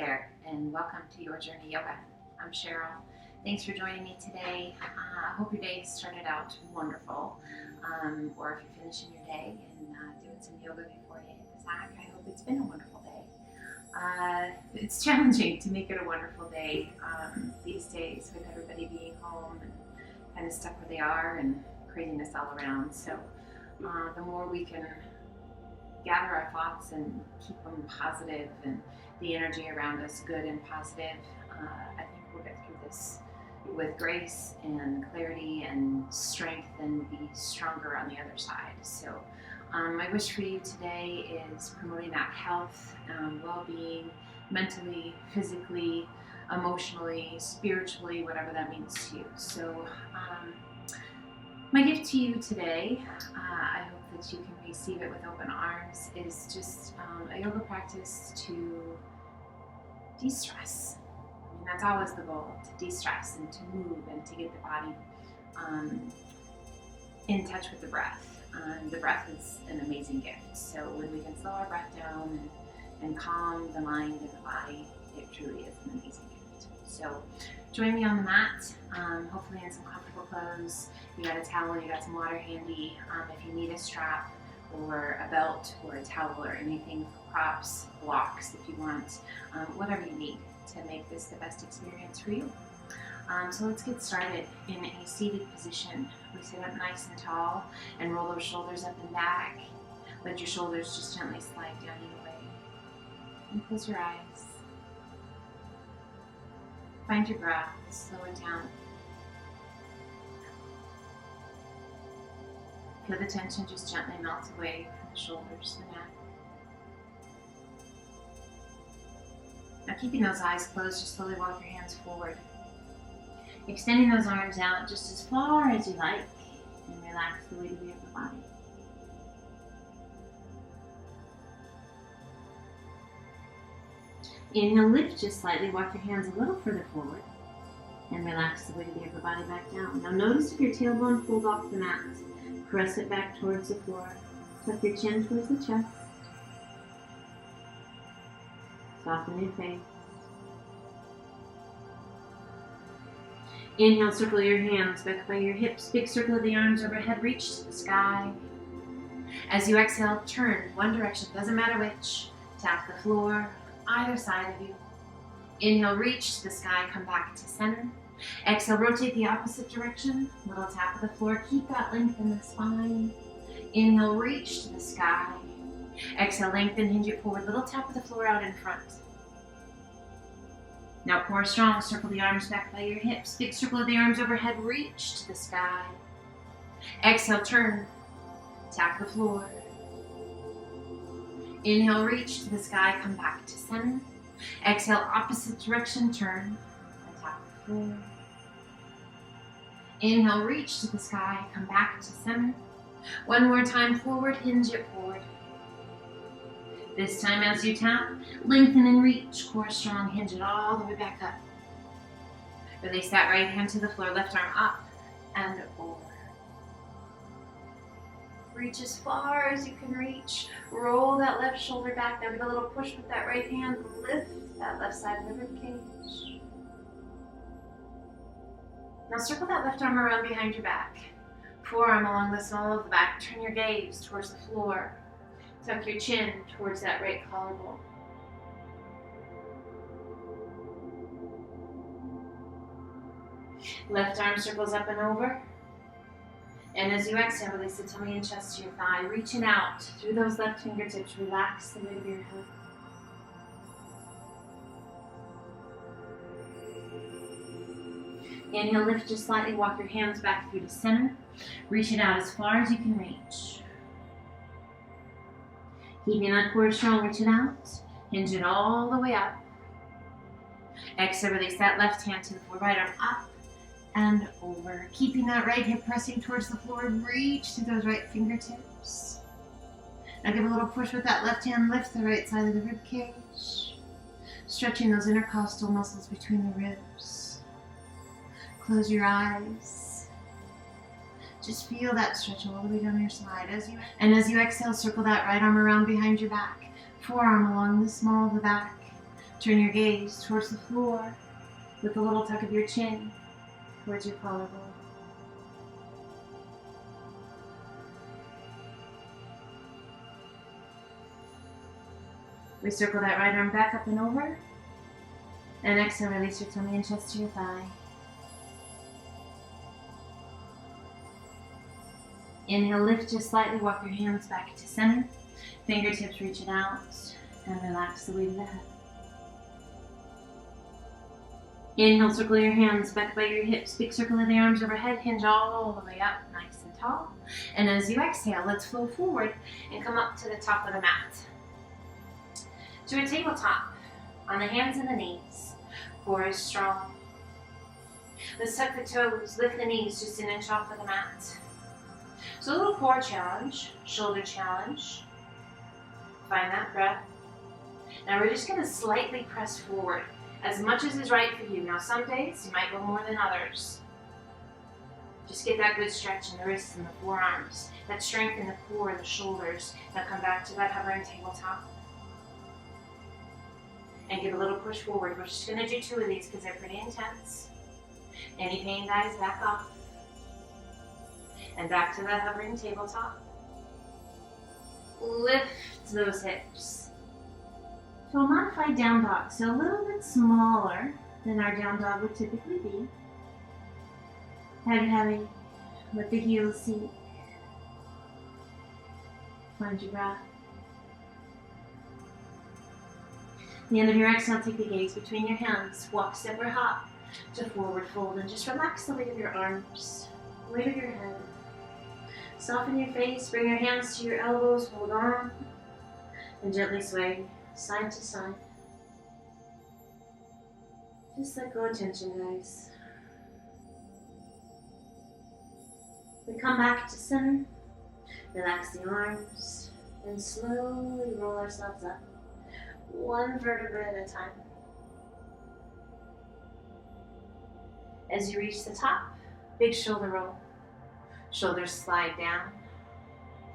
there, and welcome to Your Journey Yoga. I'm Cheryl. Thanks for joining me today. I hope your day started out wonderful, or if you're finishing your day and doing some yoga before you hit the sack, I hope it's been a wonderful day. It's challenging to make it a wonderful day these days with everybody being home and kind of stuck where they are and craziness all around. So the more we can gather our thoughts and keep them positive and the energy around us good and positive, I think we'll get through this with grace and clarity and strength and be stronger on the other side. So my wish for you today is promoting that health, well-being, mentally, physically, emotionally, spiritually, whatever that means to you. So my gift to you today, I hope that you can receive it with open arms, is just a yoga practice to de-stress. I mean, that's always the goal, to de-stress and to move and to get the body in touch with the breath. The breath is an amazing gift. So when we can slow our breath down and calm the mind and the body, it truly is an amazing gift. So join me on the mat, hopefully in some comfortable clothes. You got a towel, you got some water handy. If you need a strap or a belt or a towel or anything, props, blocks if you want, whatever you need to make this the best experience for you. So let's get started in a seated position. We sit up nice and tall and roll those shoulders up and back. Let your shoulders just gently slide down your way. And close your eyes. Find your breath, slow it down. Feel the tension just gently melt away from the shoulders, the neck. Now keeping those eyes closed, just slowly walk your hands forward. Extending those arms out just as far as you like, and relax the weight of your upper body. Inhale, lift just slightly, walk your hands a little further forward, and relax the weight of the upper body back down. Now notice if your tailbone pulled off the mat. Press it back towards the floor. Tuck your chin towards the chest. Soften your face. Inhale, circle your hands back by your hips. Big circle of the arms overhead, reach to the sky. As you exhale, turn one direction, doesn't matter which. Tap the floor, either side of you. Inhale, reach to the sky, come back to center. Exhale, rotate the opposite direction. Little tap of the floor, keep that length in the spine. Inhale, reach to the sky. Exhale, lengthen, hinge it forward. Little tap of the floor out in front. Now core strong, circle the arms back by your hips. Big circle of the arms overhead, reach to the sky. Exhale, turn, tap the floor. Inhale, reach to the sky, come back to center. Exhale, opposite direction, turn, and tap the floor. Inhale, reach to the sky, come back to center. One more time, forward, hinge it forward. This time as you tap, lengthen and reach, core strong, hinge it all the way back up. Release that right hand to the floor, left arm up and over. Reach as far as you can reach. Roll that left shoulder back. Now give a little push with that right hand. Lift that left side of the ribcage. Now circle that left arm around behind your back. Forearm along the small of the back. Turn your gaze towards the floor. Tuck your chin towards that right collarbone. Left arm circles up and over. And as you exhale, release the tummy and chest to your thigh. Reaching out through those left fingertips. Relax the weight of your head. Inhale, lift just slightly. Walk your hands back through to center. Reach it out as far as you can reach. Keeping that core strong, reach it out. Hinge it all the way up. Exhale, release that left hand to the floor. Right arm up and over. Keeping that right hip pressing towards the floor. Reach through those right fingertips. Now give a little push with that left hand. Lift the right side of the rib cage. Stretching those intercostal muscles between the ribs. Close your eyes. Just feel that stretch all the way down your side. As you exhale, circle that right arm around behind your back. Forearm along the small of the back. Turn your gaze towards the floor with a little tuck of your chin towards your collarbone. We circle that right arm back up and over. And exhale, release your tummy and chest to your thigh. Inhale, lift just slightly, walk your hands back to center. Fingertips reach it out and relax the weight of the head. Inhale, circle your hands back by your hips. Big circle of the arms overhead, hinge all the way up, nice and tall. And as you exhale, let's flow forward and come up to the top of the mat. To a tabletop, on the hands and the knees. Core is strong. Let's tuck the toes, lift the knees just an inch off of the mat. So a little core challenge, shoulder challenge. Find that breath. Now we're just going to slightly press forward, as much as is right for you. Now some days you might go more than others. Just get that good stretch in the wrists and the forearms, that strength in the core and the shoulders. Now come back to that hovering tabletop. And give a little push forward. We're just going to do 2 of these because they're pretty intense. Any pain dies back off. And back to that hovering tabletop. Lift those hips. So a modified down dog, so a little bit smaller than our down dog would typically be. Head heavy, let the heels sink. Find your breath. At the end of your exhale, take the gaze between your hands. Walk, step, or hop to forward fold, and just relax the weight of your arms, weight of your head. Soften your face, bring your hands to your elbows, hold on, and gently sway side to side. Just let go of tension, guys. We come back to center, relax the arms, and slowly roll ourselves up, 1 vertebra at a time. As you reach the top, big shoulder roll. Shoulders slide down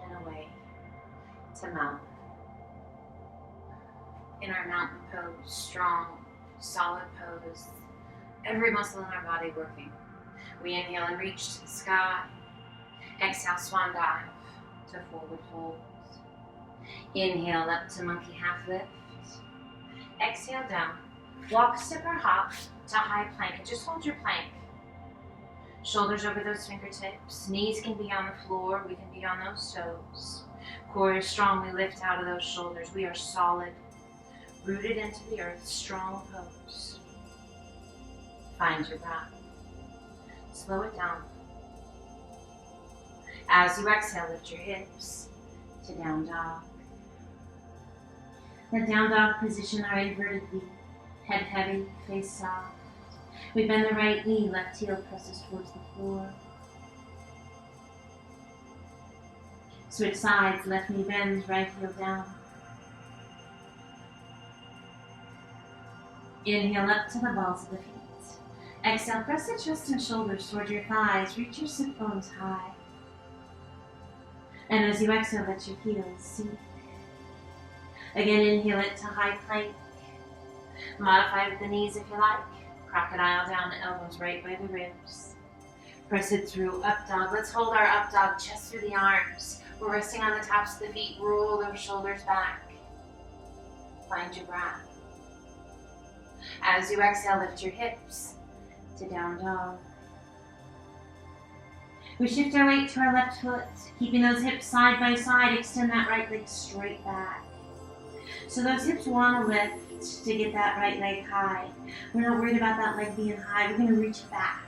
and away to mountain. In our mountain pose, strong, solid pose, every muscle in our body working. We inhale and reach to the sky. Exhale, swan dive to forward fold. Inhale up to monkey half lift. Exhale down. Walk, step, or hop to high plank. And just hold your plank. Shoulders over those fingertips. Knees can be on the floor. We can be on those toes. Core is strong. We lift out of those shoulders. We are solid. Rooted into the earth. Strong pose. Find your breath. Slow it down. As you exhale, lift your hips to down dog. The down dog position, our inverted V. Head heavy, face soft. We bend the right knee, left heel presses towards the floor. Switch sides, left knee bends, right heel down. Inhale up to the balls of the feet. Exhale, press the chest and shoulders toward your thighs. Reach your sit bones high. And as you exhale, let your heels sink. Again, inhale it to high plank. Modify with the knees if you like. Crocodile down, elbows right by the ribs. Press it through, up dog. Let's hold our up dog, chest through the arms. We're resting on the tops of the feet. Roll those shoulders back. Find your breath. As you exhale, lift your hips to down dog. We shift our weight to our left foot, keeping those hips side by side. Extend that right leg straight back. So those hips want to lift to get that right leg high. We're not worried about that leg being high. We're going to reach back.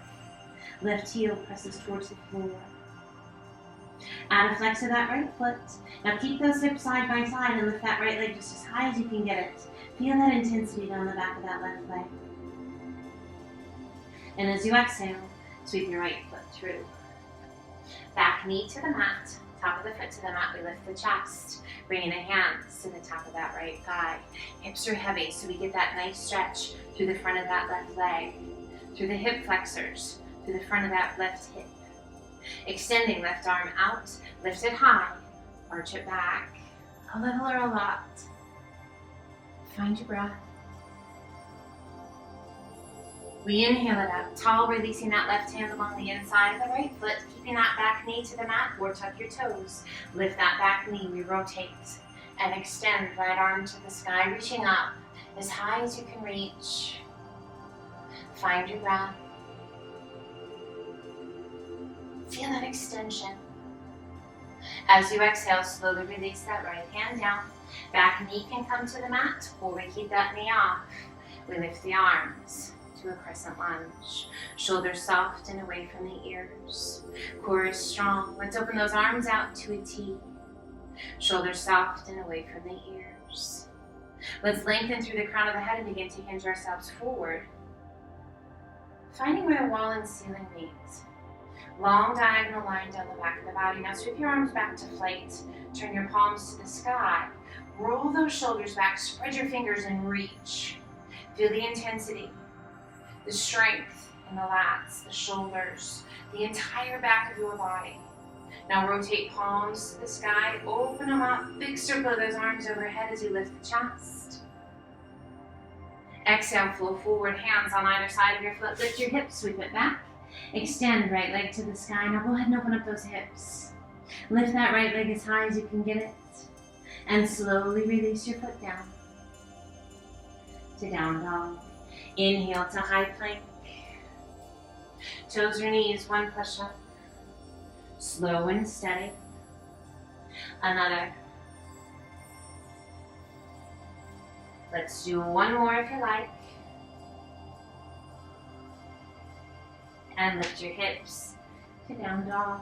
Left heel presses towards the floor. Add a flex of that right foot. Now keep those hips side by side and lift that right leg just as high as you can get it. Feel that intensity down the back of that left leg. And as you exhale, sweep your right foot through. Back knee to the mat, top of the foot to the mat. We lift the chest, bringing the hands to the top of that right thigh. Hips are heavy, so we get that nice stretch through the front of that left leg, through the hip flexors, through the front of that left hip. Extending left arm out, lift it high, arch it back, a little or a lot. Find your breath. We inhale it up, tall, releasing that left hand along the inside of the right foot, keeping that back knee to the mat, or tuck your toes. Lift that back knee, we rotate and extend right arm to the sky, reaching up as high as you can reach. Find your breath. Feel that extension. As you exhale, slowly release that right hand down. Back knee can come to the mat, or we keep that knee off. We lift the arms to a crescent lunge. Shoulders soft and away from the ears. Core is strong. Let's open those arms out to a T. Shoulders soft and away from the ears. Let's lengthen through the crown of the head and begin to hinge ourselves forward. Finding where wall and ceiling meet. Long diagonal line down the back of the body. Now sweep your arms back to flight. Turn your palms to the sky. Roll those shoulders back. Spread your fingers and reach. Feel the intensity, the strength in the lats, the shoulders, the entire back of your body. Now rotate palms to the sky. Open them up. Big circle of those arms overhead as you lift the chest. Exhale, flow forward. Hands on either side of your foot. Lift your hips. Sweep it back. Extend right leg to the sky. Now go ahead and open up those hips. Lift that right leg as high as you can get it. And slowly release your foot down to down dog. Inhale to high plank. Toes or knees, one push up. Slow and steady. Another. Let's do one more if you like. And lift your hips to down dog.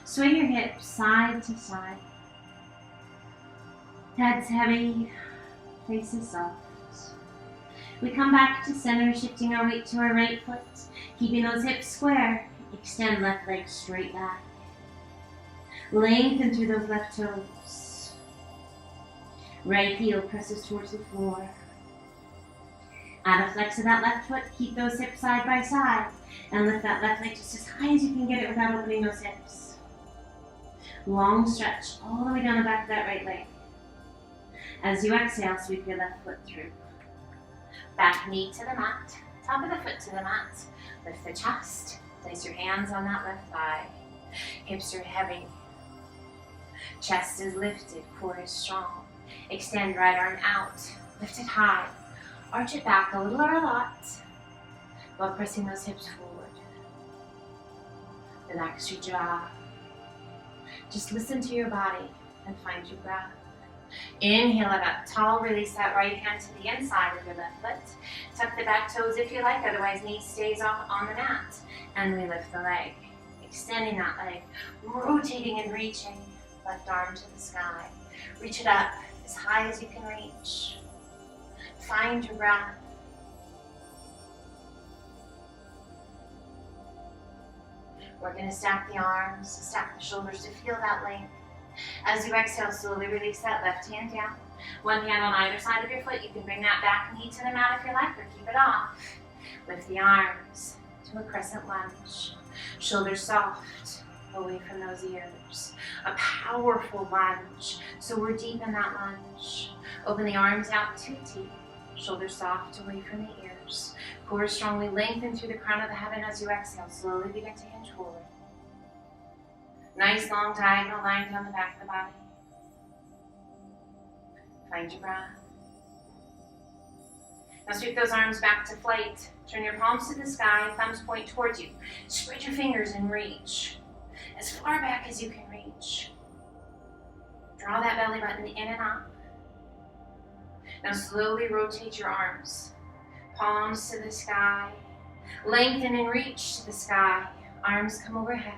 Swing your hips side to side. Head's heavy, face is soft. We come back to center, shifting our weight to our right foot, keeping those hips square. Extend left leg straight back. Lengthen through those left toes. Right heel presses towards the floor. Add a flex of that left foot. Keep those hips side by side. And lift that left leg just as high as you can get it without opening those hips. Long stretch all the way down the back of that right leg. As you exhale, sweep your left foot through. Back knee to the mat. Top of the foot to the mat. Lift the chest. Place your hands on that left thigh. Hips are heavy. Chest is lifted. Core is strong. Extend right arm out. Lift it high. Arch it back a little or a lot while pressing those hips forward. Relax your jaw. Just listen to your body and find your breath. Inhale it up tall. Release that right hand to the inside of your left foot. Tuck the back toes if you like, otherwise knee stays off on the mat. And we lift the leg. Extending that leg. Rotating and reaching. Left arm to the sky. Reach it up as high as you can reach. Find your breath. We're going to stack the arms, stack the shoulders to feel that length. As you exhale, slowly release that left hand down. One hand on either side of your foot. You can bring that back knee to the mat if you like, or keep it off. Lift the arms to a crescent lunge. Shoulders soft, away from those ears. A powerful lunge. So we're deep in that lunge. Open the arms out to T. Shoulders soft, away from the ears. Core strongly lengthen through the crown of the head, and as you exhale, slowly begin to hinge forward. Nice long diagonal line down the back of the body. Find your breath. Now sweep those arms back to flight. Turn your palms to the sky, thumbs point towards you. Spread your fingers and reach as far back as you can reach. Draw that belly button in and up. Now slowly rotate your arms. Palms to the sky. Lengthen and reach to the sky. Arms come overhead.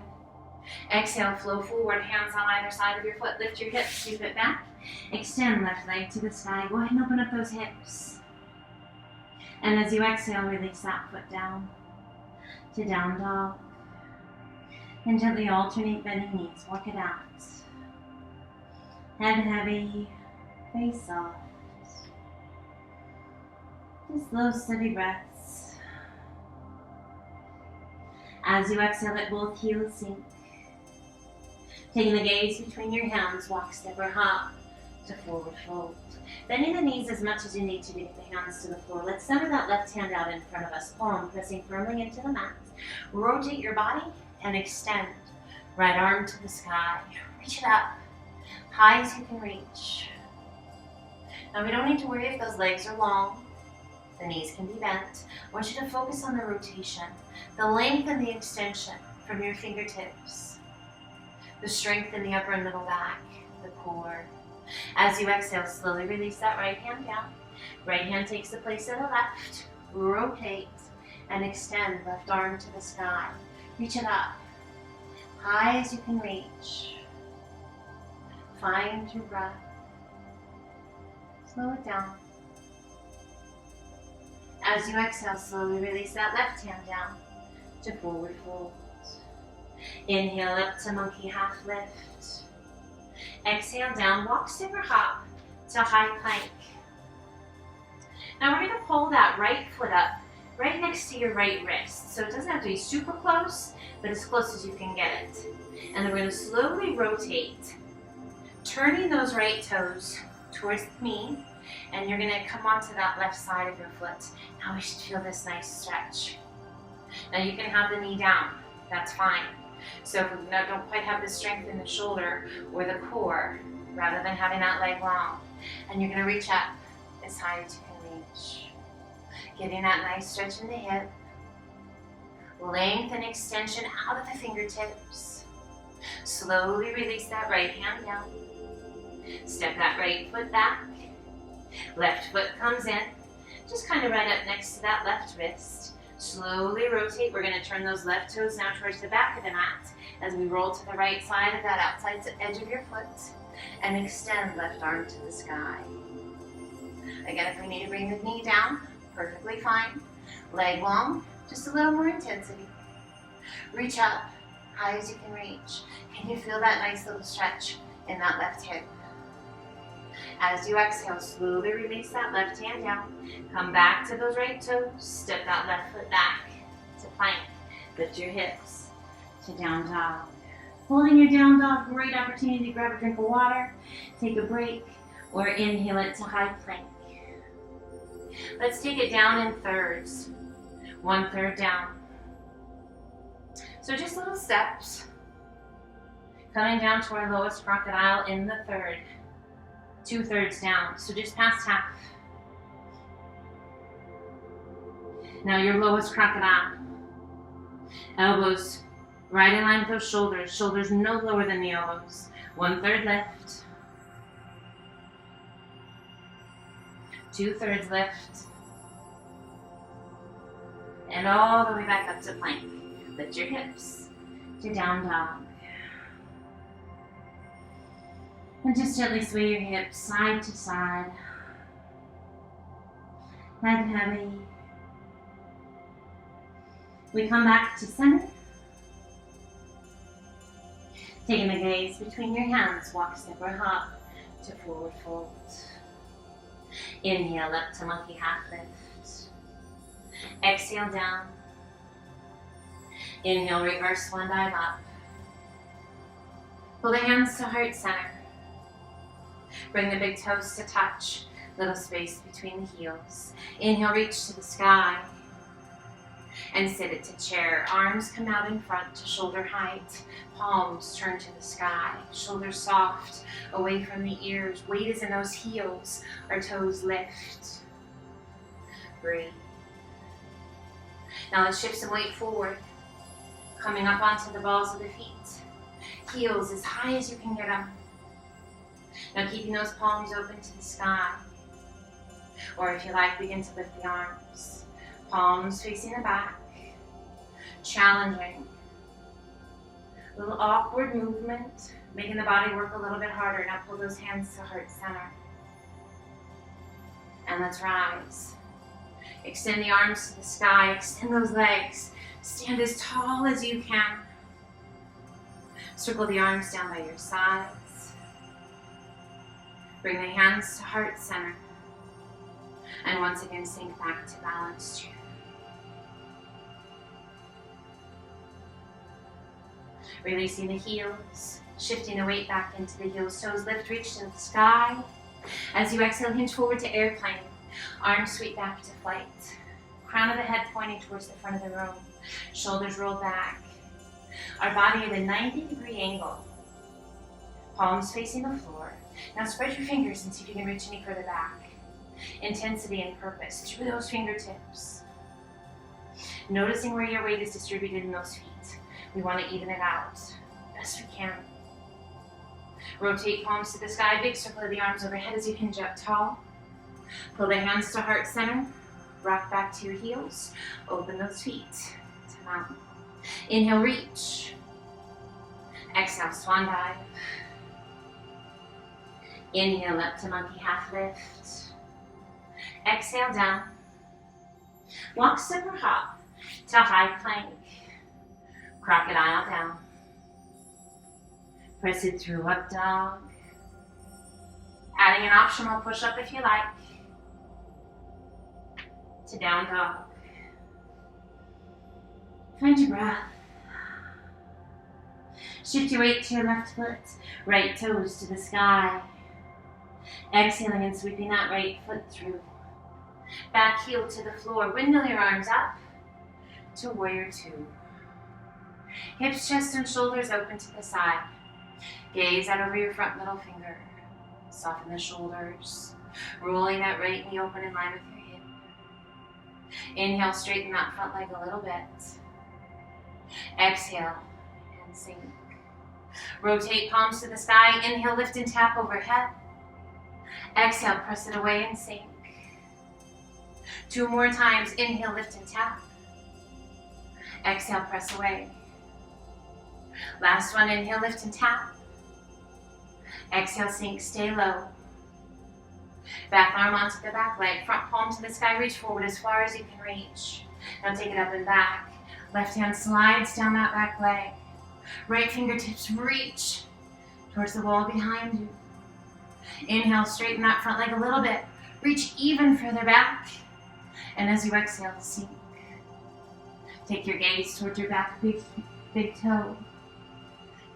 Exhale, flow forward, hands on either side of your foot. Lift your hips, sweep it back. Extend left leg to the sky. Go ahead and open up those hips. And as you exhale, release that foot down to down dog. And gently alternate bending knees. Work it out. Head heavy, face soft. Just slow, steady breaths. As you exhale, let both heels sink. Taking the gaze between your hands, walk, step, or hop to forward fold. Bending the knees as much as you need to get the hands to the floor. Let's center that left hand out in front of us, palm pressing firmly into the mat. Rotate your body and extend. Right arm to the sky. Reach it up, high as you can reach. Now we don't need to worry if those legs are long. The knees can be bent. I want you to focus on the rotation, the length and the extension from your fingertips, the strength in the upper and middle back, the core. As you exhale, slowly release that right hand down. Right hand takes the place of the left. Rotate and extend left arm to the sky. Reach it up, high as you can reach. Find your breath. Slow it down. As you exhale, slowly release that left hand down to forward fold. Inhale up to monkey half lift. Exhale down, walk, step, or hop to high plank. Now we're going to pull that right foot up right next to your right wrist. So it doesn't have to be super close, but as close as you can get it. And then we're going to slowly rotate, turning those right toes towards the knee, and you're going to come onto that left side of your foot. Now we should feel this nice stretch. Now you can have the knee down, that's fine. So if we don't quite have the strength in the shoulder or the core, rather than having that leg long, and you're going to reach up as high as you can reach. Getting that nice stretch in the hip, length and extension out of the fingertips. Slowly release that right hand down. Step that right foot back. Left foot comes in, just kind of right up next to that left wrist. Slowly rotate. We're going to turn those left toes now towards the back of the mat as we roll to the right side of that outside edge of your foot and extend left arm to the sky. Again, if we need to bring the knee down, perfectly fine. Leg long, just a little more intensity. Reach up, high as you can reach. Can you feel that nice little stretch in that left hip? As you exhale, slowly release that left hand down. Come back to those right toes. Step that left foot back to plank. Lift your hips to down dog. Holding your down dog, great opportunity to grab a drink of water, take a break, or inhale it to high plank. Let's take it down in thirds. 1/3 down. So just little steps. Coming down to our lowest crocodile in the third. 2/3 down, so just past half. Now your lowest crocodile. Elbows right in line with those shoulders. Shoulders no lower than the elbows. 1/3 lift. 2/3 lift. And all the way back up to plank. Lift your hips to down dog. And just gently sway your hips side to side. Head heavy. We come back to center. Taking the gaze between your hands, walk, step, or hop to forward fold. Inhale up to monkey half lift. Exhale down. Inhale, reverse one dive up. Pull the hands to heart center. Bring the big toes to touch, little space between the heels. Inhale, reach to the sky. And sit it to chair. Arms come out in front to shoulder height. Palms turn to the sky. Shoulders soft, away from the ears. Weight is in those heels. Our toes lift. Breathe. Now let's shift some weight forward. Coming up onto the balls of the feet. Heels as high as you can get them. Now keeping those palms open to the sky. Or if you like, begin to lift the arms. Palms facing the back. Challenging. A little awkward movement, making the body work a little bit harder. Now pull those hands to heart center. And let's rise. Extend the arms to the sky, extend those legs. Stand as tall as you can. Circle the arms down by your sides. Bring the hands to heart center. And once again, sink back to balanced chair. Releasing the heels, shifting the weight back into the heels, toes lift, reach to the sky. As you exhale, hinge forward to airplane. Arms sweep back to flight. Crown of the head pointing towards the front of the room. Shoulders rolled back. Our body at a 90-degree angle. Palms facing the floor. Now spread your fingers and see if you can reach any further back. Intensity and purpose through those fingertips. Noticing where your weight is distributed in those feet. We want to even it out best we can. Rotate palms to the sky, big circle of the arms overhead as you hinge up tall. Pull the hands to heart center. Rock back to your heels. Open those feet to mountain. Inhale, reach. Exhale, swan dive. Inhale up to monkey half lift. Exhale down. Walk, step, or hop to high plank. Crocodile down. Press it through up dog. Adding an optional push-up if you like. To down dog. Find your breath. Shift your weight to your left foot. Right toes to the sky. Exhaling and sweeping that right foot through. Back heel to the floor. Windmill your arms up to warrior two. Hips, chest, and shoulders open to the side. Gaze out over your front middle finger. Soften the shoulders. Rolling that right knee open in line with your hip. Inhale, straighten that front leg a little bit. Exhale and sink. Rotate palms to the sky. Inhale, lift and tap overhead. Exhale, press it away and sink. 2 more times. Inhale, lift and tap. Exhale, press away. Last one. Inhale, lift and tap. Exhale, sink, stay low. Back arm onto the back leg. Front palm to the sky. Reach forward as far as you can reach. Now take it up and back. Left hand slides down that back leg. Right fingertips reach towards the wall behind you. Inhale, straighten that front leg a little bit. Reach even further back. And as you exhale, sink. Take your gaze towards your back big toe.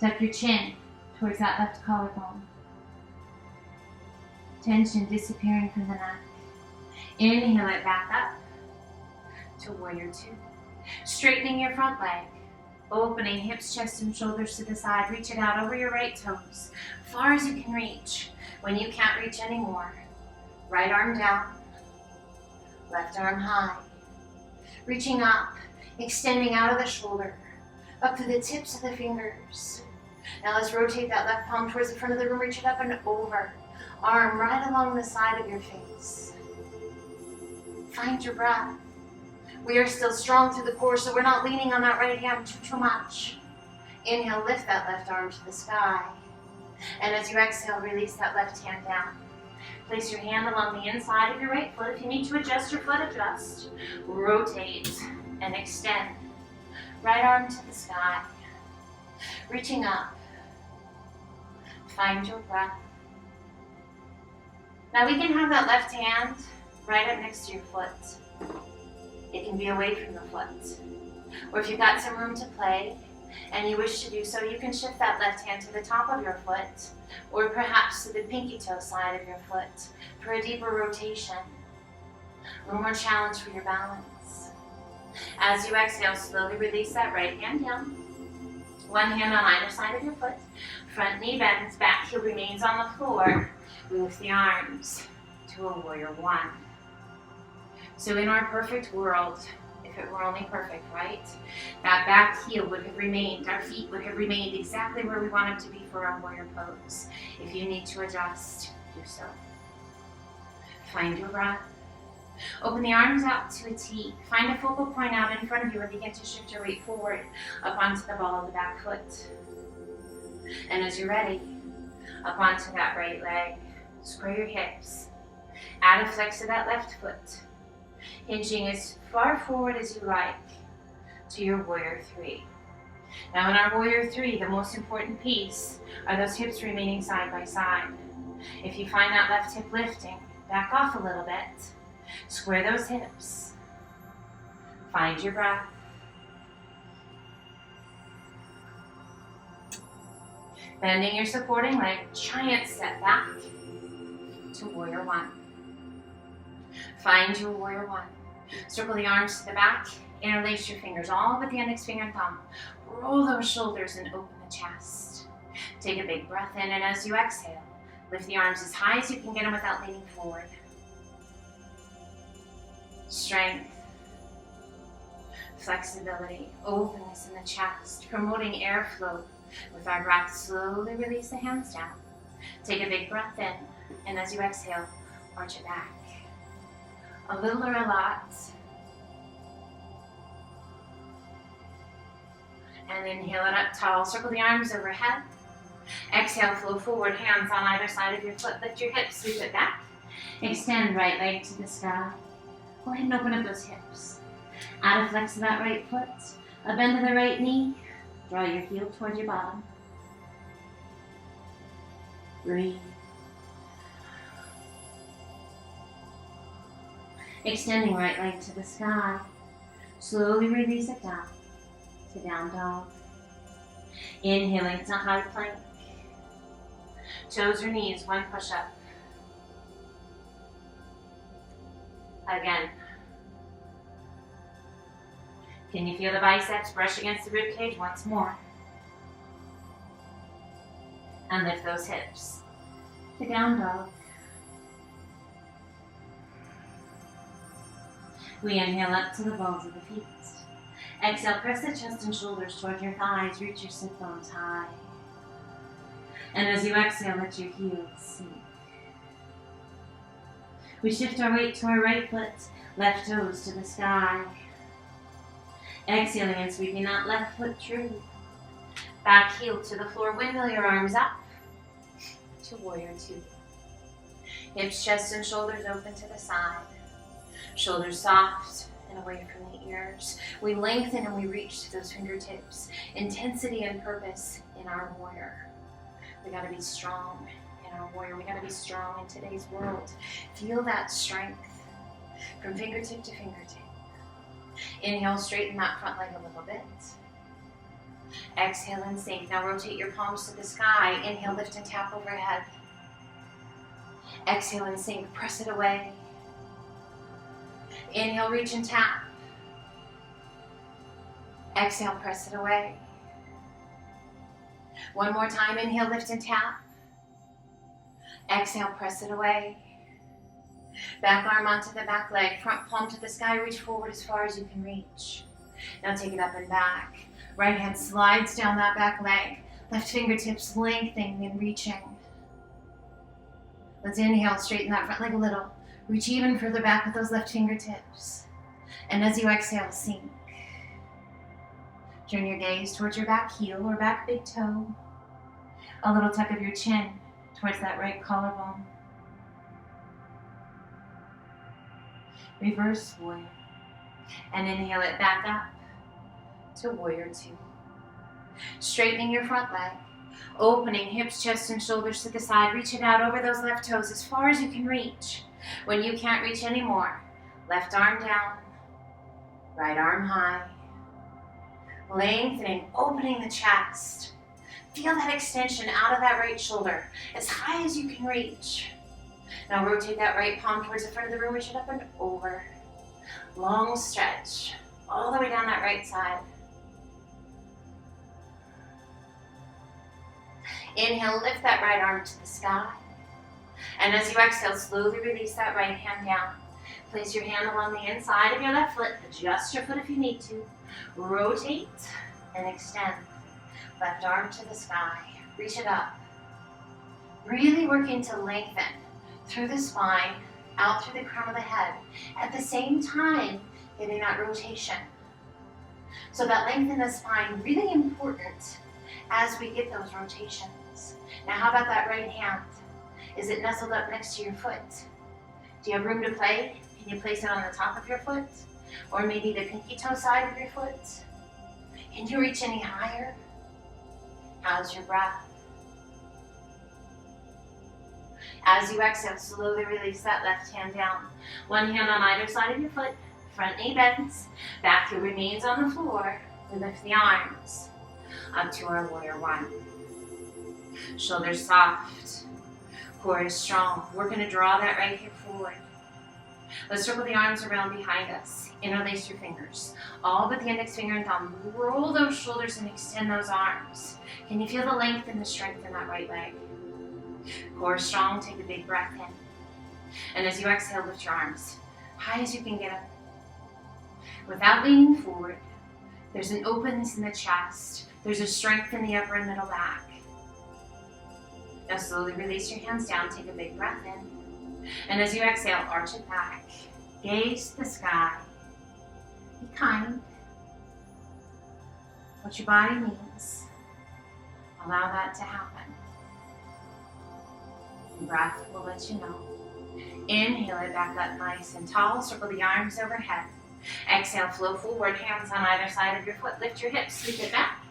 Tuck your chin towards that left collarbone. Tension disappearing from the neck. Inhale it back up to warrior two. Straightening your front leg. Opening hips, chest, and shoulders to the side. Reach it out over your right toes. Far as you can reach. When you can't reach anymore, right arm down. Left arm high. Reaching up. Extending out of the shoulder. Up to the tips of the fingers. Now let's rotate that left palm towards the front of the room. Reach it up and over. Arm right along the side of your face. Find your breath. We are still strong through the core, so we're not leaning on that right hand too much. Inhale, lift that left arm to the sky. And as you exhale, release that left hand down. Place your hand along the inside of your right foot. If you need to adjust your foot, adjust. Rotate and extend. Right arm to the sky. Reaching up. Find your breath. Now we can have that left hand right up next to your foot. It can be away from the foot. Or if you've got some room to play and you wish to do so, you can shift that left hand to the top of your foot or perhaps to the pinky toe side of your foot for a deeper rotation. A little more challenge for your balance. As you exhale, slowly release that right hand down. One hand on either side of your foot. Front knee bends, back heel remains on the floor. We lift the arms to a warrior one. So in our perfect world, if it were only perfect, right? That back heel would have remained, our feet would have remained exactly where we want them to be for our warrior pose. If you need to adjust, do so. Find your breath. Open the arms out to a T. Find a focal point out in front of you and begin to shift your weight forward up onto the ball of the back foot. And as you're ready, up onto that right leg. Square your hips. Add a flex to that left foot. Hinging as far forward as you like to your warrior three. Now in our warrior three, the most important piece are those hips remaining side by side. If you find that left hip lifting, back off a little bit. Square those hips. Find your breath. Bending your supporting leg, giant step back to warrior one. Find your warrior one. Circle the arms to the back, interlace your fingers all but the index finger and thumb. Roll those shoulders and open the chest. Take a big breath in, and as you exhale, lift the arms as high as you can get them without leaning forward. Strength, flexibility, openness in the chest, promoting airflow. With our breath, slowly release the hands down. Take a big breath in, and as you exhale, arch it back. A little or a lot. And inhale it up tall. Circle the arms overhead. Exhale, flow forward, hands on either side of your foot. Lift your hips, sweep it back. Extend right leg to the sky. Go ahead and open up those hips. Add a flex to that right foot. A bend to the right knee. Draw your heel towards your bottom. Breathe. Extending right leg to the sky. Slowly release it down to down dog. Inhaling to high plank. Toes or knees, one push up. Again. Can you feel the biceps brush against the rib cage once more? And lift those hips to down dog. We inhale up to the balls of the feet. Exhale, press the chest and shoulders toward your thighs. Reach your sit bones high. And as you exhale, let your heels sink. We shift our weight to our right foot, left toes to the sky. Exhaling and sweeping that left foot true. Back heel to the floor, windmill your arms up to warrior two. Hips, chest, and shoulders open to the side. Shoulders soft and away from the ears. We lengthen and we reach to those fingertips. Intensity and purpose in our warrior. We gotta be strong in our warrior. We gotta be strong in today's world. Feel that strength from fingertip to fingertip. Inhale, straighten that front leg a little bit. Exhale and sink. Now rotate your palms to the sky. Inhale, lift and tap overhead. Exhale and sink. Press it away. Inhale, reach and tap. Exhale, press it away. One more time. Inhale, lift and tap. Exhale, press it away. Back arm onto the back leg. Front palm to the sky. Reach forward as far as you can reach. Now take it up and back. Right hand slides down that back leg. Left fingertips lengthening and reaching. Let's inhale, straighten that front leg a little. Reach even further back with those left fingertips. And as you exhale, sink. Turn your gaze towards your back heel or back big toe. A little tuck of your chin towards that right collarbone. Reverse warrior. And inhale it back up to warrior two. Straightening your front leg. Opening hips, chest, and shoulders to the side. Reach it out over those left toes as far as you can reach. When you can't reach anymore, left arm down, right arm high. Lengthening, opening the chest. Feel that extension out of that right shoulder as high as you can reach. Now rotate that right palm towards the front of the room. Reach it up and over. Long stretch all the way down that right side. Inhale, lift that right arm to the sky. And as you exhale, slowly release that right hand down. Place your hand along the inside of your left foot. Adjust your foot if you need to. Rotate and extend. Left arm to the sky. Reach it up. Really working to lengthen through the spine, out through the crown of the head. At the same time, getting that rotation. So that length in the spine, really important as we get those rotations. Now how about that right hand? Is it nestled up next to your foot? Do you have room to play? Can you place it on the top of your foot? Or maybe the pinky toe side of your foot? Can you reach any higher? How's your breath? As you exhale, slowly release that left hand down. One hand on either side of your foot. Front knee bends. Back heel remains on the floor. We lift the arms up to our warrior one. Shoulders soft. Core is strong. We're going to draw that right hip forward. Let's circle the arms around behind us. Interlace your fingers. All but the index finger and thumb. Roll those shoulders and extend those arms. Can you feel the length and the strength in that right leg? Core strong. Take a big breath in. And as you exhale, lift your arms high as you can get them. Without leaning forward, there's an openness in the chest. There's a strength in the upper and middle back. Now slowly release your hands down. Take a big breath in. And as you exhale, arch it back. Gaze to the sky. Be kind. What your body needs, allow that to happen. And breath will let you know. Inhale it back up nice and tall. Circle the arms overhead. Exhale, flow forward, hands on either side of your foot. Lift your hips, sweep it back.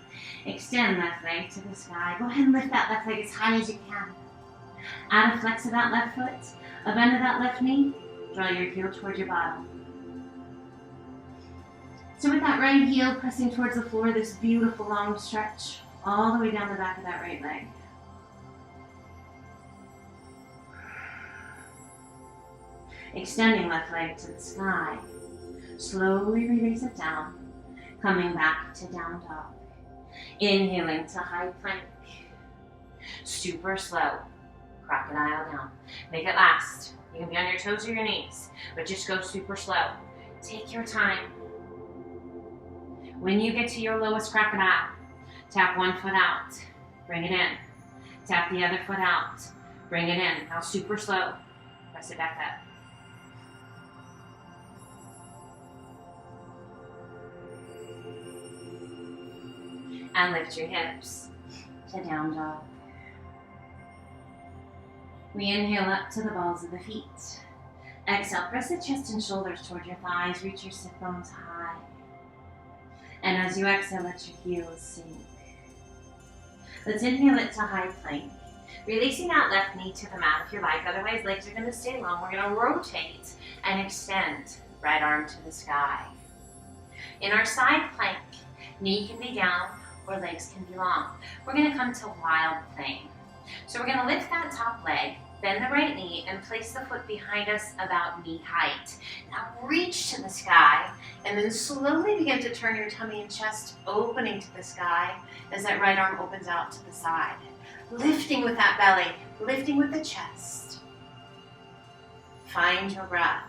Extend left leg to the sky. Go ahead and lift that left leg as high as you can. Add a flex of that left foot, a bend of that left knee. Draw your heel towards your bottom. So with that right heel pressing towards the floor, this beautiful long stretch all the way down the back of that right leg. Extending left leg to the sky. Slowly release it down, coming back to down dog. Inhaling to high plank. Super slow. Crocodile down. Make it last. You can be on your toes or your knees, but just go super slow. Take your time. When you get to your lowest crocodile, tap one foot out, bring it in. Tap the other foot out, bring it in. Now super slow. Press it back up. And lift your hips to down dog. We inhale up to the balls of the feet. Exhale, press the chest and shoulders toward your thighs. Reach your sit bones high. And as you exhale, let your heels sink. Let's inhale it to high plank. Releasing that left knee to the mat if you like. Otherwise, legs are going to stay long. We're going to rotate and extend. Right arm to the sky. In our side plank, knee can be down or legs can be long. We're going to come to wild plank. So we're going to lift that top leg, bend the right knee, and place the foot behind us about knee height. Now reach to the sky, and then slowly begin to turn your tummy and chest opening to the sky as that right arm opens out to the side. Lifting with that belly, lifting with the chest. Find your breath.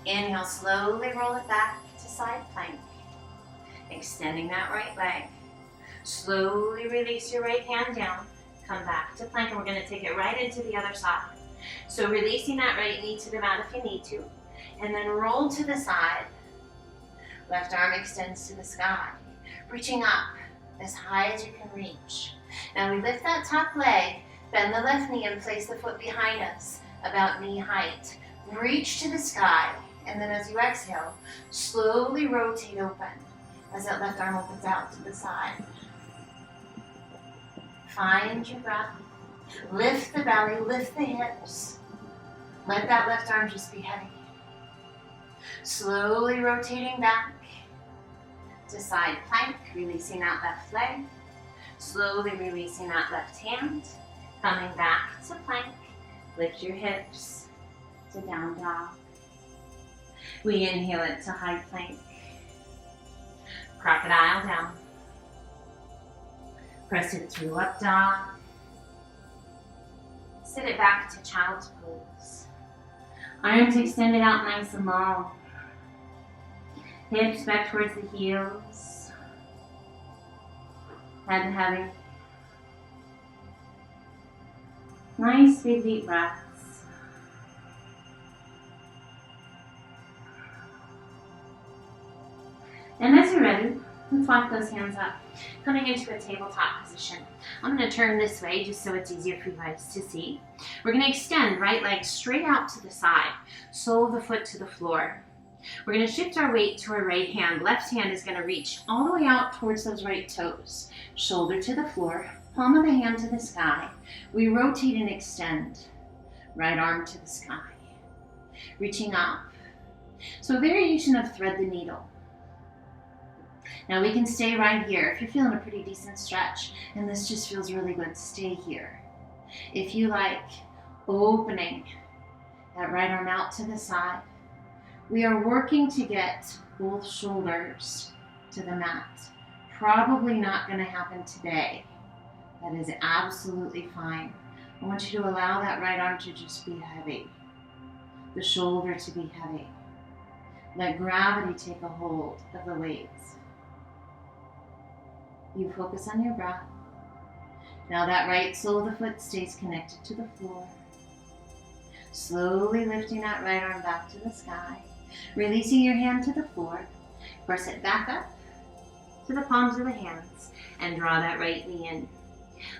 Inhale, slowly roll it back to side plank. Extending that right leg. Slowly release your right hand down. Come back to plank, and we're going to take it right into the other side. So releasing that right knee to the mat if you need to. And then roll to the side. Left arm extends to the sky. Reaching up as high as you can reach. Now we lift that top leg, bend the left knee, and place the foot behind us about knee height. Reach to the sky. And then as you exhale, slowly rotate open as that left arm opens out to the side. Find your breath. Lift the belly, lift the hips. Let that left arm just be heavy. Slowly rotating back to side plank, releasing that left leg. Slowly releasing that left hand. Coming back to plank. Lift your hips to down dog. We inhale it to high plank. Crocodile down. Press it through up dog. Sit it back to child's pose. Arms extended out nice and long. Hips back towards the heels. Head heavy. Nice big deep breaths. And as you're ready, let's walk those hands up, coming into a tabletop position. I'm going to turn this way just so it's easier for you guys to see. We're going to extend right leg straight out to the side, sole of the foot to the floor. We're going to shift our weight to our right hand. Left hand is going to reach all the way out towards those right toes. Shoulder to the floor, palm of the hand to the sky. We rotate and extend. Right arm to the sky. Reaching up. So a variation of thread the needle. Now we can stay right here. If you're feeling a pretty decent stretch and this just feels really good, stay here. If you like, opening that right arm out to the side. We are working to get both shoulders to the mat. Probably not going to happen today. That is absolutely fine. I want you to allow that right arm to just be heavy. The shoulder to be heavy. Let gravity take a hold of the weights. You focus on your breath. Now that right sole of the foot stays connected to the floor. Slowly lifting that right arm back to the sky. Releasing your hand to the floor. Press it back up to the palms of the hands and draw that right knee in.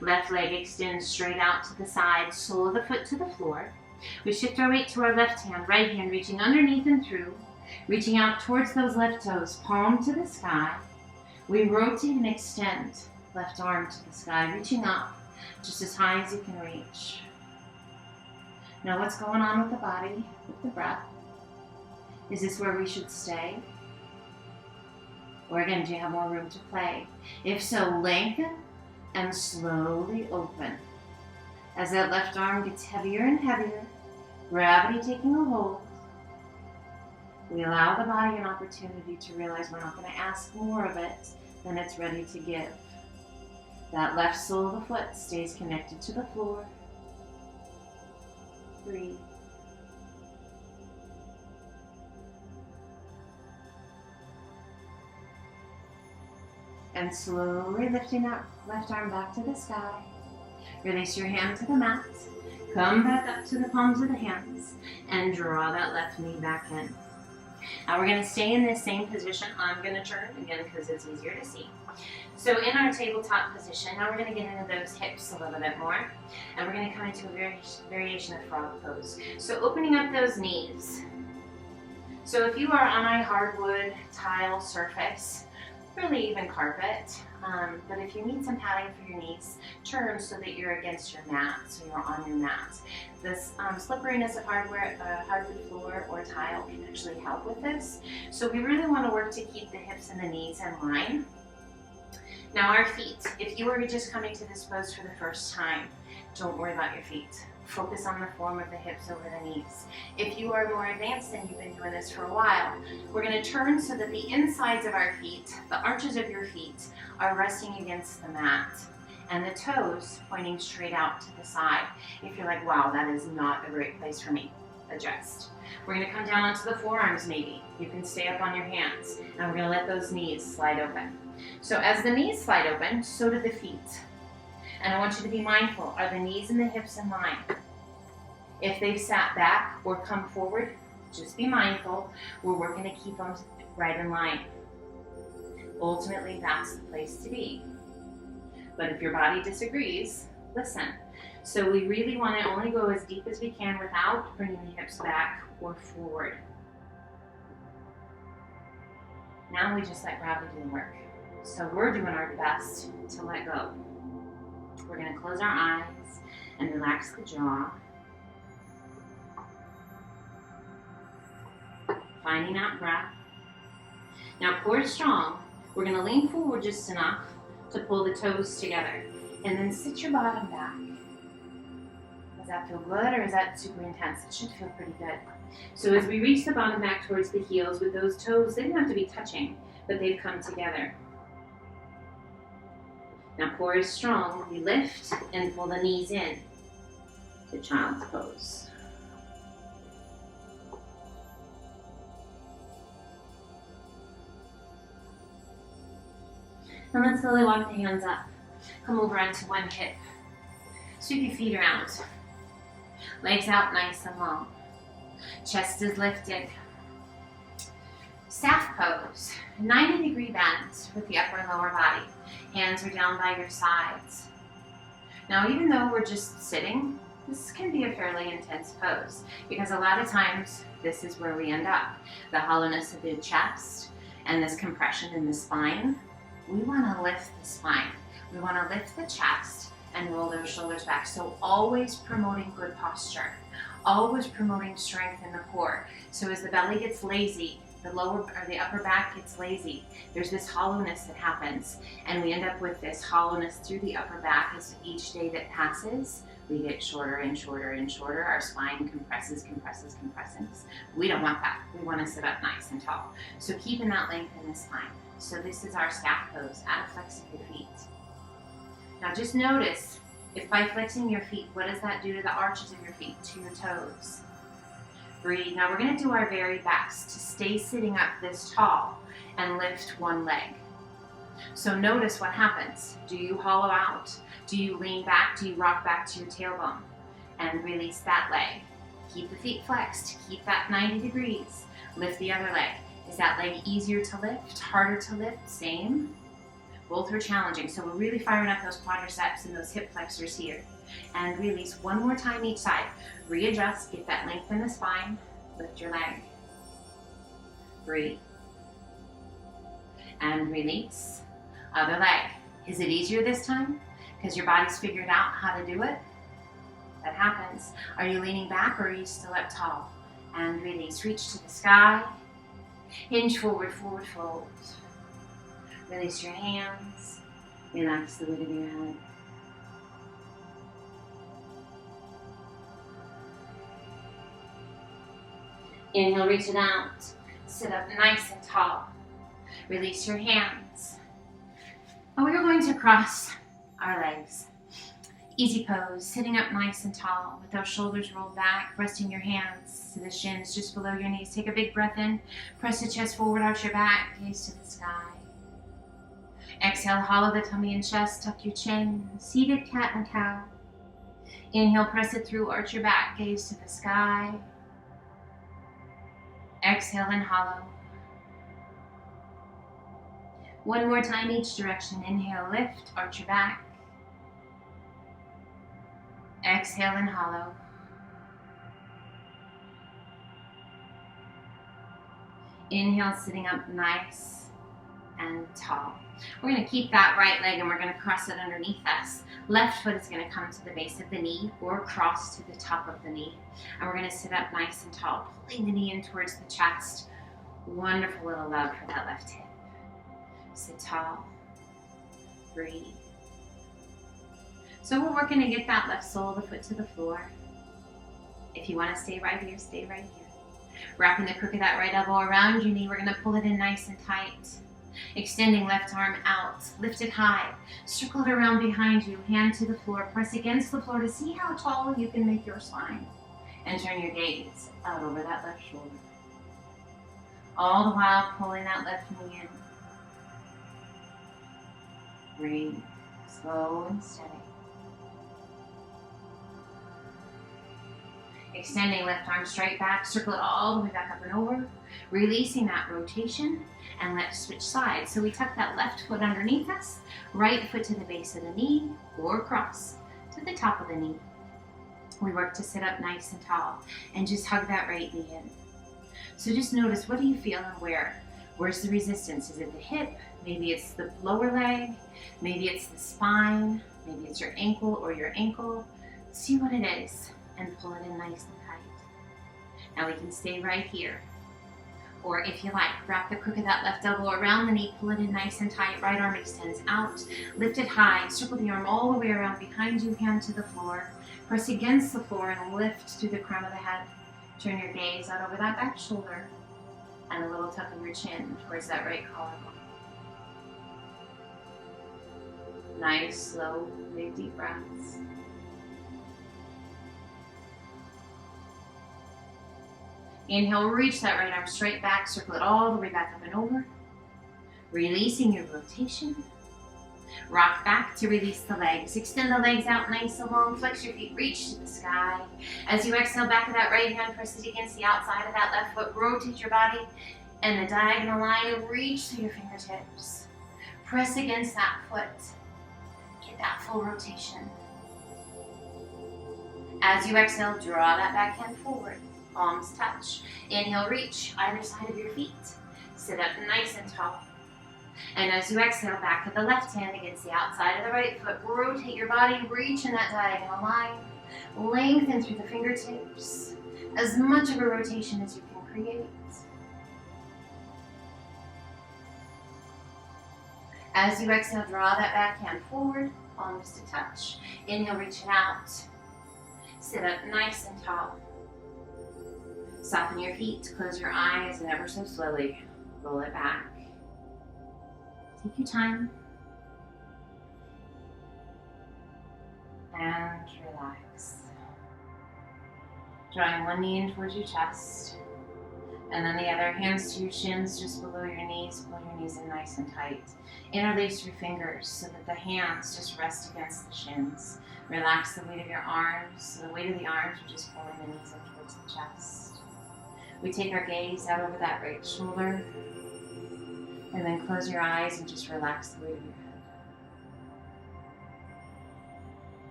Left leg extends straight out to the side, sole of the foot to the floor. We shift our weight to our left hand, right hand reaching underneath and through, reaching out towards those left toes, palm to the sky. We rotate and extend, left arm to the sky, reaching up just as high as you can reach. Now what's going on with the body, with the breath? Is this where we should stay? Or again, do you have more room to play? If so, lengthen and slowly open. As that left arm gets heavier and heavier, gravity taking a hold, we allow the body an opportunity to realize we're not going to ask more of it than it's ready to give. That left sole of the foot stays connected to the floor. Breathe. And slowly lifting that left arm back to the sky. Release your hand to the mat. Come back up to the palms of the hands and draw that left knee back in. Now we're going to stay in this same position. I'm going to turn again because it's easier to see. So in our tabletop position, now we're going to get into those hips a little bit more. And we're going to come into a variation of frog pose. So opening up those knees. So if you are on a hardwood tile surface, really even carpet, but if you need some padding for your knees, turn so that you're against your mat, so you're on your mat. This slipperiness of hardwood floor or tile can actually help with this. So we really want to work to keep the hips and the knees in line. Now our feet, if you were just coming to this pose for the first time, don't worry about your feet. Focus on the form of the hips over the knees. If you are more advanced and you've been doing this for a while, we're going to turn so that the insides of our feet, the arches of your feet, are resting against the mat and the toes pointing straight out to the side. If you're like, wow, that is not a great place for me, adjust. We're going to come down onto the forearms maybe. You can stay up on your hands and we're going to let those knees slide open. So as the knees slide open, so do the feet. And I want you to be mindful, are the knees and the hips in line? If they've sat back or come forward, just be mindful. We're working to keep them right in line. Ultimately, that's the place to be. But if your body disagrees, listen. So we really want to only go as deep as we can without bringing the hips back or forward. Now we just let gravity do the work. So we're doing our best to let go. We're going to close our eyes and relax the jaw. Finding that breath. Now core strong. We're going to lean forward just enough to pull the toes together. And then sit your bottom back. Does that feel good or is that super intense? It should feel pretty good. So as we reach the bottom back towards the heels with those toes, they don't have to be touching, but they've come together. Now core is strong. We lift and pull the knees in to child's pose. And then slowly walk the hands up. Come over onto one hip. Sweep your feet around. Legs out nice and long. Chest is lifted. Staff pose. 90-degree bend with the upper and lower body. Hands are down by your sides. Now even though we're just sitting, this can be a fairly intense pose because a lot of times this is where we end up. The hollowness of the chest and this compression in the spine. We want to lift the spine. We want to lift the chest and roll those shoulders back. So always promoting good posture. Always promoting strength in the core. So as the belly gets lazy, the lower or the upper back gets lazy. There's this hollowness that happens, and we end up with this hollowness through the upper back as each day that passes, we get shorter and shorter and shorter. Our spine compresses. We don't want that. We want to sit up nice and tall. So keeping that length in the spine. So this is our staff pose, out of flexing your feet. Now just notice, if by flexing your feet, what does that do to the arches of your feet, to your toes? Breathe. Now we're going to do our very best to stay sitting up this tall and lift one leg. So notice what happens. Do you hollow out? Do you lean back? Do you rock back to your tailbone? And release that leg. Keep the feet flexed. Keep that 90 degrees. Lift the other leg. Is that leg easier to lift? Harder to lift? Same. Both are challenging. So we're really firing up those quadriceps and those hip flexors here. And release one more time each side. Readjust. Get that length in the spine. Lift your leg. Breathe. And release. Other leg. Is it easier this time? Because your body's figured out how to do it? That happens. Are you leaning back or are you still up tall? And release. Reach to the sky. Hinge forward, forward, fold. Release your hands. Relax the lid of your head. Inhale, reach it out. Sit up nice and tall. Release your hands. And we're going to cross our legs. Easy pose, sitting up nice and tall with those shoulders rolled back, resting your hands to the shins just below your knees. Take a big breath in. Press the chest forward, arch your back, gaze to the sky. Exhale, hollow the tummy and chest, tuck your chin. Seated cat and cow. Inhale, press it through, arch your back, gaze to the sky. Exhale and hollow. One more time each direction. Inhale, lift, arch your back. Exhale and hollow. Inhale, sitting up nice and tall. We're going to keep that right leg and we're going to cross it underneath us. Left foot is going to come to the base of the knee or cross to the top of the knee. And we're going to sit up nice and tall, pulling the knee in towards the chest. Wonderful little love for that left hip. Sit tall. Breathe. So we're working to get that left sole of the foot to the floor. If you want to stay right here, stay right here. Wrapping the crook of that right elbow around your knee, we're going to pull it in nice and tight. Extending left arm out, lift it high, circle it around behind you, hand to the floor, press against the floor to see how tall you can make your spine. And turn your gaze out over that left shoulder. All the while pulling that left knee in. Breathe, slow and steady. Extending left arm straight back, circle it all the way back up and over, releasing that rotation, and let's switch sides. So we tuck that left foot underneath us, right foot to the base of the knee, or cross to the top of the knee. We work to sit up nice and tall, and just hug that right knee in. So just notice, what do you feel and where? Where's the resistance? Is it the hip? Maybe it's the lower leg. Maybe it's the spine. Maybe it's your ankle or your ankle. See what it is. And pull it in nice and tight. Now we can stay right here. Or if you like, wrap the crook of that left elbow around the knee, pull it in nice and tight. Right arm extends out, lift it high, circle the arm all the way around behind you, hand to the floor. Press against the floor and lift through the crown of the head. Turn your gaze out over that back shoulder and a little tuck of your chin towards that right collarbone. Nice, slow, big, deep breaths. Inhale, reach that right arm straight back, circle it all the way back up and over. Releasing your rotation. Rock back to release the legs. Extend the legs out nice and long. Flex your feet, reach to the sky. As you exhale, back of that right hand, press it against the outside of that left foot. Rotate your body and the diagonal line. Reach to your fingertips. Press against that foot. Get that full rotation. As you exhale, draw that back hand forward. Palms touch. Inhale, reach either side of your feet. Sit up nice and tall. And as you exhale, back of the left hand against the outside of the right foot. Rotate your body, reach in that diagonal line. Lengthen through the fingertips. As much of a rotation as you can create. As you exhale, draw that back hand forward, palms to touch. Inhale, reach it out. Sit up nice and tall. Soften your feet, close your eyes, and ever so slowly roll it back. Take your time. And relax. Drawing one knee in towards your chest. And then the other, hands to your shins, just below your knees. Pull your knees in nice and tight. Interlace your fingers so that the hands just rest against the shins. Relax the weight of your arms. So the weight of the arms are just pulling the knees in towards the chest. We take our gaze out over that right shoulder. And then close your eyes and just relax the weight of your head.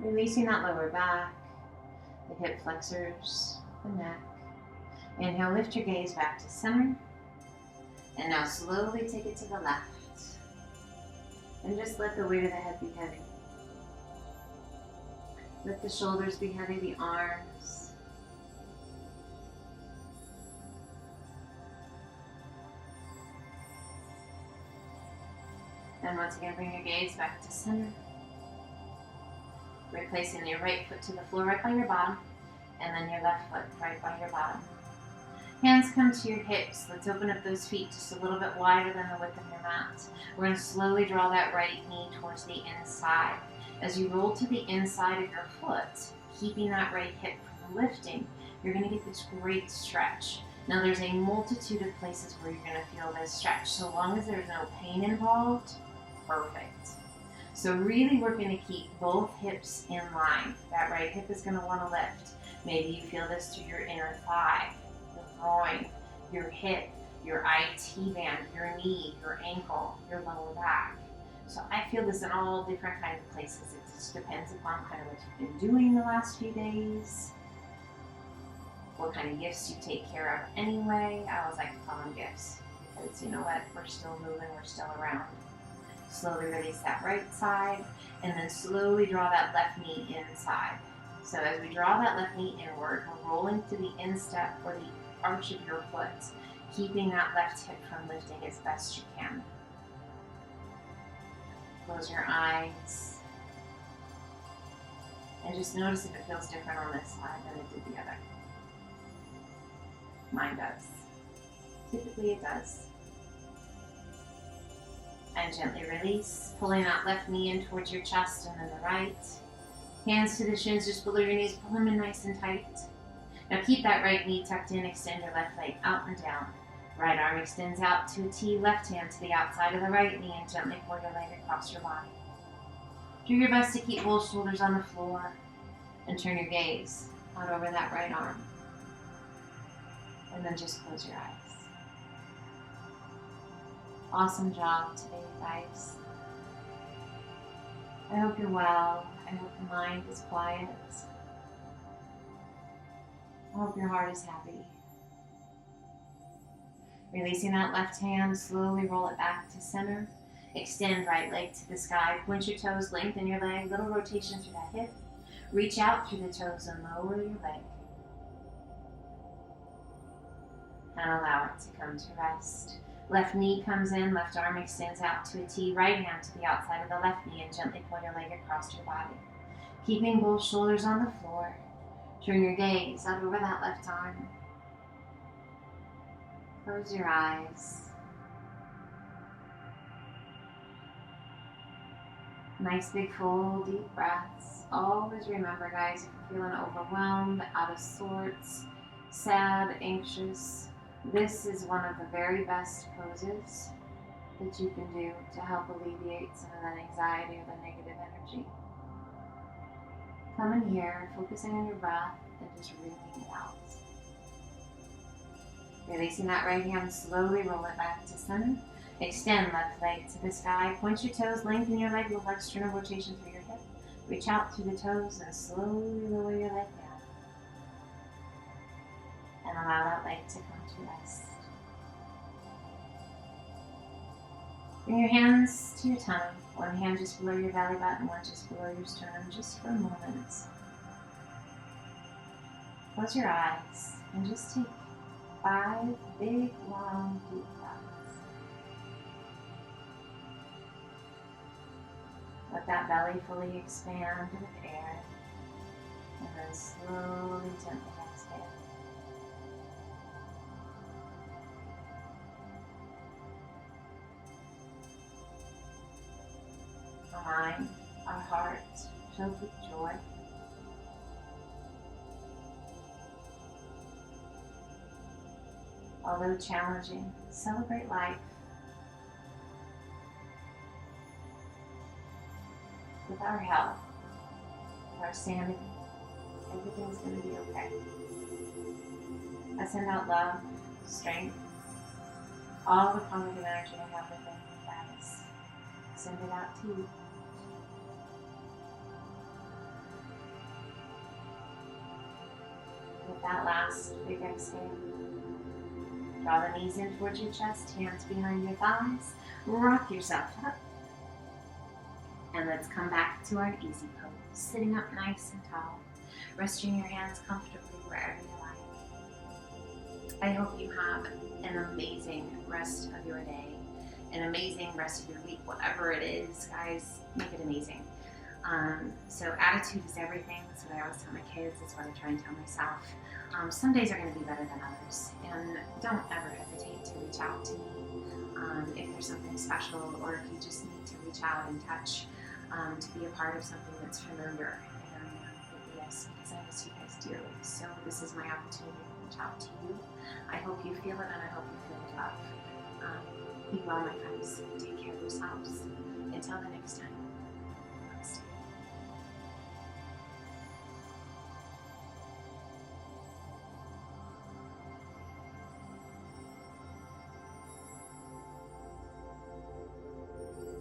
Releasing that lower back, the hip flexors, the neck. Inhale, lift your gaze back to center. And now slowly take it to the left. And just let the weight of the head be heavy. Let the shoulders be heavy, the arms. And once again, bring your gaze back to center. Replacing your right foot to the floor right by your bottom. And then your left foot right by your bottom. Hands come to your hips. Let's open up those feet just a little bit wider than the width of your mat. We're going to slowly draw that right knee towards the inside. As you roll to the inside of your foot, keeping that right hip from lifting, you're going to get this great stretch. Now there's a multitude of places where you're going to feel this stretch. So long as there's no pain involved, perfect. So really we're going to keep both hips in line. That right hip is going to want to lift. Maybe you feel this through your inner thigh, your groin, your hip, your IT band, your knee, your ankle, your lower back. So I feel this in all different kinds of places. It just depends upon kind of what you've been doing the last few days, what kind of gifts you take care of anyway. I always like to call them gifts because you know what, we're still moving, we're still around. Slowly release that right side and then slowly draw that left knee inside. So as we draw that left knee inward, we're rolling to the instep or the arch of your foot, keeping that left hip from lifting as best you can. Close your eyes. And just notice if it feels different on this side than it did the other. Mine does. Typically it does. And gently release, pulling that left knee in towards your chest and then the right. Hands to the shins just below your knees, pull them in nice and tight. Now keep that right knee tucked in, extend your left leg out and down. Right arm extends out to a T, left hand to the outside of the right knee and gently pull your leg across your body. Do your best to keep both shoulders on the floor and turn your gaze out over that right arm. And then just close your eyes. Awesome job today, guys. I hope you're well. I hope your mind is quiet. I hope your heart is happy. Releasing that left hand, slowly roll it back to center. Extend right leg to the sky. Point your toes, lengthen your leg. Little rotation through that hip. Reach out through the toes and lower your leg. And allow it to come to rest. Left knee comes in, left arm extends out to a T. Right hand to the outside of the left knee and gently pull your leg across your body. Keeping both shoulders on the floor. Turn your gaze out over that left arm. Close your eyes. Nice big full deep breaths. Always remember, guys, if you're feeling overwhelmed, out of sorts, sad, anxious, this is one of the very best poses that you can do to help alleviate some of that anxiety or the negative energy. Come in here, focusing on your breath and just breathing it out. Releasing that right hand, slowly roll it back to center. Extend left leg to the sky. Point your toes, lengthen your leg, little external rotation through your hip. Reach out through the toes and slowly lower your leg down. And allow that leg to come to rest. Bring your hands to your tongue. One hand just below your belly button, one just below your sternum, just for a moment. Close your eyes and just take 5 big, long, deep breaths. Let that belly fully expand with air, and then slowly, gently exhale. Our mind, our heart filled with joy. Although challenging, celebrate life. With our health, with our sanity, everything's going to be okay. I send out love, strength, all the positive energy I have within me, guys. Send it out to you. With that last big exhale, draw the knees in towards your chest, hands behind your thighs, rock yourself up. And let's come back to our easy pose, sitting up nice and tall, resting your hands comfortably wherever you like. I hope you have an amazing rest of your day, an amazing rest of your week, whatever it is, guys, make it amazing. So attitude is everything. That's what I always tell my kids. That's what I try and tell myself. Some days are going to be better than others, and don't ever hesitate to reach out to me if there's something special, or if you just need to reach out and touch to be a part of something that's familiar. And yes, because I miss you guys dearly. So this is my opportunity to reach out to you. I hope you feel it, and I hope you feel the love. Be well, my friends. Take care of yourselves. Until the next time.